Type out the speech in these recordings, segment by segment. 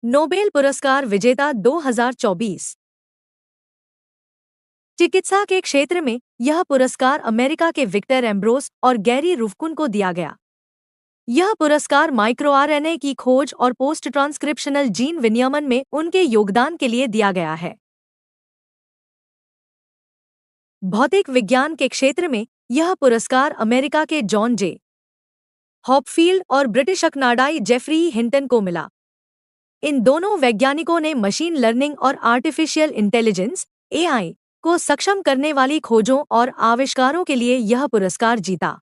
Nobel पुरस्कार विजेता 2024। चिकित्सा के क्षेत्र में यह पुरस्कार अमेरिका के विक्टर एम्ब्रोस और गैरी रुफ्कुन को दिया गया। यह पुरस्कार माइक्रो आरएनए की खोज और पोस्ट ट्रांसक्रिप्शनल जीन विनियमन में उनके योगदान के लिए दिया गया है। भौतिक विज्ञान के क्षेत्र में यह पुरस्कार अमेरिका के जॉन जे हॉपफील्ड और ब्रिटिश कनाडाई जेफरी हिंटन को मिला। इन दोनों वैज्ञानिकों ने मशीन लर्निंग और आर्टिफिशियल इंटेलिजेंस (एआई) को सक्षम करने वाली खोजों और आविष्कारों के लिए यह पुरस्कार जीता।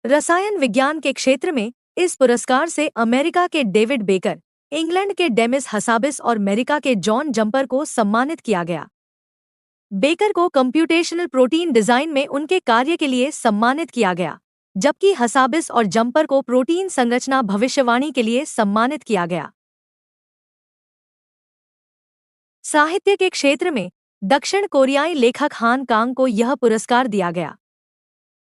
रसायन विज्ञान के क्षेत्र में इस पुरस्कार से अमेरिका के डेविड बेकर, इंग्लैंड के डेमिस हसाबिस और अमेरिका के जॉन जंपर को सम्मानित किया गया। बेकर को कंप्यूटेशनल प्रोटीन डिजाइन में उनके कार्य के लिए सम्मानित किया गया, जबकि हसाबिस और जंपर को प्रोटीन संरचना भविष्यवाणी के लिए सम्मानित किया गया। साहित्य के क्षेत्र में दक्षिण कोरियाई लेखक हान कांग को यह पुरस्कार दिया गया।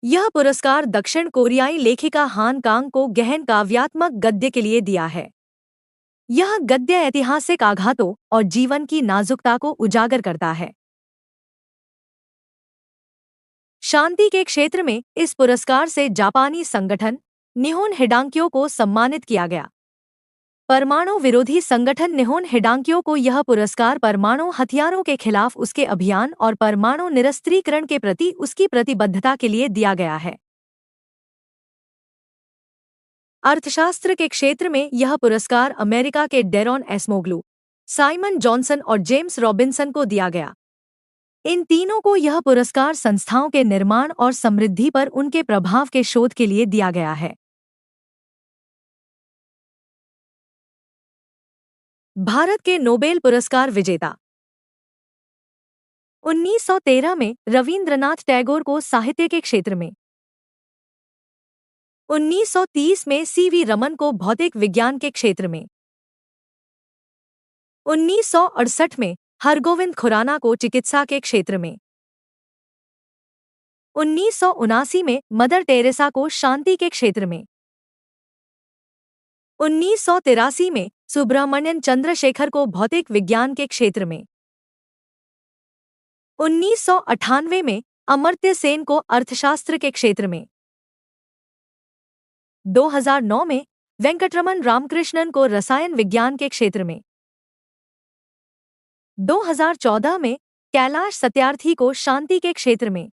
यह पुरस्कार दक्षिण कोरियाई लेखिका हान कांग को गहन काव्यात्मक गद्य के लिए दिया है। यह गद्य ऐतिहासिक आघातों और जीवन की नाजुकता को उजागर करता है। शांति के क्षेत्र में इस पुरस्कार से जापानी संगठन निहोन हिडांक्यो को सम्मानित किया गया। परमाणु विरोधी संगठन निहोन हिडांक्यो को यह पुरस्कार परमाणु हथियारों के खिलाफ उसके अभियान और परमाणु निरस्त्रीकरण के प्रति उसकी प्रतिबद्धता के लिए दिया गया है। अर्थशास्त्र के क्षेत्र में यह पुरस्कार अमेरिका के डेरॉन एस्मोग्लू, साइमन जॉनसन और जेम्स रॉबिन्सन को दिया गया। इन तीनों को यह पुरस्कार संस्थाओं के निर्माण और समृद्धि पर उनके प्रभाव के शोध के लिए दिया गया है। भारत के नोबेल पुरस्कार विजेता 1913 में रवींद्रनाथ टैगोर को साहित्य के क्षेत्र में, 1930 में सीवी रमन को भौतिक विज्ञान के क्षेत्र में, 1968 में हरगोविंद खुराना को चिकित्सा के क्षेत्र में, 1979 में मदर टेरेसा को शांति के क्षेत्र में, 1983 में सुब्रमण्यन चंद्रशेखर को भौतिक विज्ञान के क्षेत्र में, 1998 में अमर्त्य सेन को अर्थशास्त्र के क्षेत्र में, 2009 में वेंकटरमन रामकृष्णन को रसायन विज्ञान के क्षेत्र में, 2014 में कैलाश सत्यार्थी को शांति के क्षेत्र में,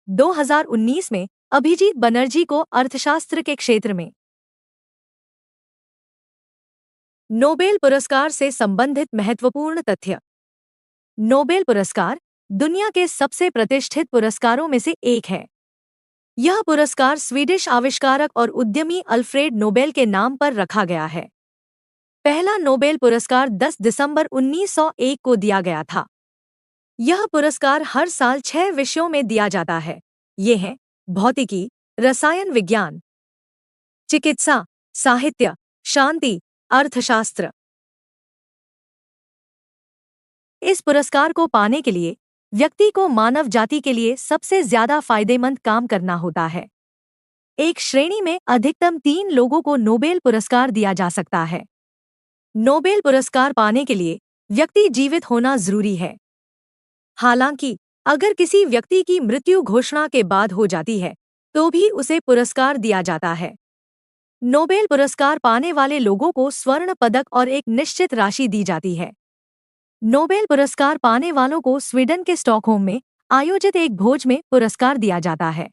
2019 में अभिजीत बनर्जी को अर्थशास्त्र के क्षेत्र में। नोबेल पुरस्कार से संबंधित महत्वपूर्ण तथ्य। नोबेल पुरस्कार दुनिया के सबसे प्रतिष्ठित पुरस्कारों में से एक है। यह पुरस्कार स्वीडिश आविष्कारक और उद्यमी अल्फ्रेड नोबेल के नाम पर रखा गया है। पहला नोबेल पुरस्कार 10 दिसंबर 1901 को दिया गया था। यह पुरस्कार हर साल 6 विषयों में दिया जाता है। ये हैं भौतिकी, रसायन विज्ञान, चिकित्सा, साहित्य, शांति, अर्थशास्त्र। इस पुरस्कार को पाने के लिए व्यक्ति को मानव जाति के लिए सबसे ज्यादा फायदेमंद काम करना होता है। एक श्रेणी में अधिकतम 3 लोगों को नोबेल पुरस्कार दिया जा सकता है। नोबेल पुरस्कार पाने के लिए व्यक्ति जीवित होना जरूरी है। हालांकि अगर किसी व्यक्ति की मृत्यु घोषणा के बाद हो जाती है तो भी उसे पुरस्कार दिया जाता है। नोबेल पुरस्कार पाने वाले लोगों को स्वर्ण पदक और एक निश्चित राशि दी जाती है। नोबेल पुरस्कार पाने वालों को स्वीडन के स्टॉकहोम में आयोजित एक भोज में पुरस्कार दिया जाता है।